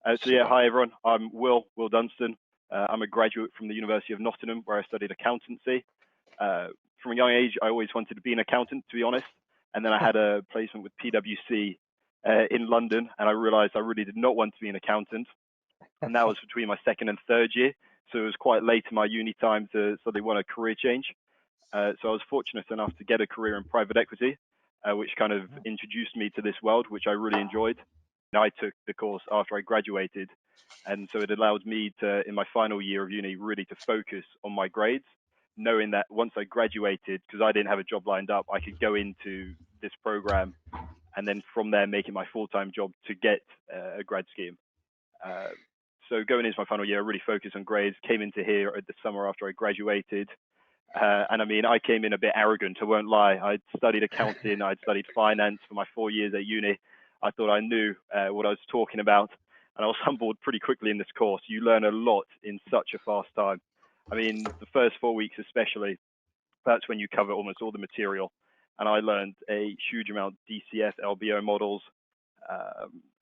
So yeah, hi everyone. I'm Will Dunstan. I'm a graduate from the University of Nottingham, where I studied accountancy. From a young age, I always wanted to be an accountant, to be honest. And then I had a placement with PwC in London, and I realized I really did not want to be an accountant. And that was between my second and third year. So it was quite late in my uni time to suddenly want a career change. So I was fortunate enough to get a career in private equity, which kind of introduced me to this world, which I really enjoyed. And I took the course after I graduated, and so it allowed me to, in my final year of uni, really to focus on my grades, knowing that once I graduated, because I didn't have a job lined up, I could go into this program and then from there make it my full-time job to get a grad scheme. So going into my final year, I really focused on grades, came into here at the summer after I graduated. And I mean, I came in a bit arrogant, I won't lie. I'd studied accounting, I'd studied finance for my 4 years at uni. I thought I knew what I was talking about. And I was humbled pretty quickly in this course. You learn a lot in such a fast time. I mean, the first 4 weeks especially, that's when you cover almost all the material. And I learned a huge amount of DCF, LBO models.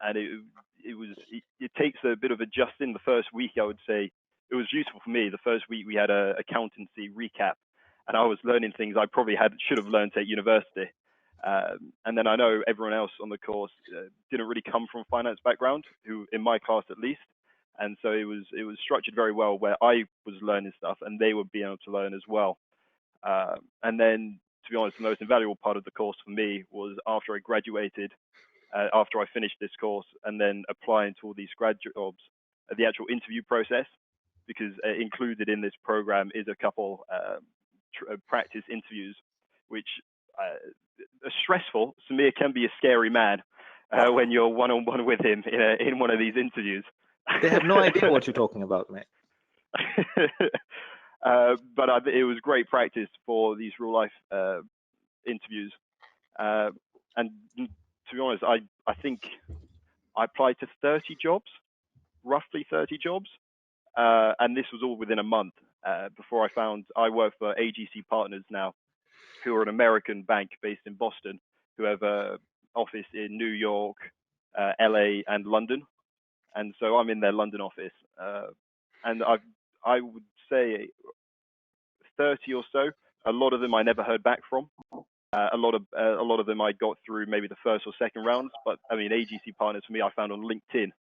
And it takes a bit of adjusting. The first week, I would say, it was useful for me. The first week we had a accountancy recap, and I was learning things I probably should have learned at university. And then I know everyone else on the course didn't really come from a finance background, who in my class at least. And so it was structured very well, where I was learning stuff and they would be able to learn as well. And then, to be honest, the most invaluable part of the course for me was after I graduated, after I finished this course, and then applying to all these grad jobs, the actual interview process, because included in this program is a couple practice interviews, which are stressful. Samir can be a scary man when you're one-on-one with him in one of these interviews. They have no idea what you're talking about, mate. But it was great practice for these real-life interviews. And to be honest, I think I applied to 30 jobs, roughly 30 jobs. And this was all within a month before I work for AGC Partners now, who are an American bank based in Boston, who have an office in New York, LA, and London. And so I'm in their London office. And I would say 30 or so. A lot of them I never heard back from. A lot of them I got through maybe the first or second rounds. But I mean, AGC Partners for me, I found on LinkedIn.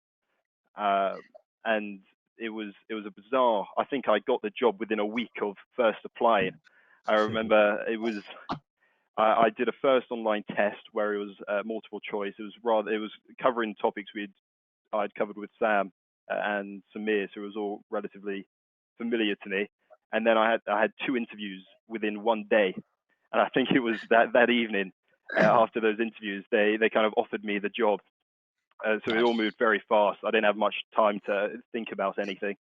And it was a bizarre. I think I got the job within a week of first applying. I remember I did a first online test where it was multiple choice. It was covering topics I'd covered with Sam and Samir, so it was all relatively familiar to me. And then I had 2 interviews within one day, and I think it was that evening after those interviews they kind of offered me the job. So it all moved very fast. I didn't have much time to think about anything.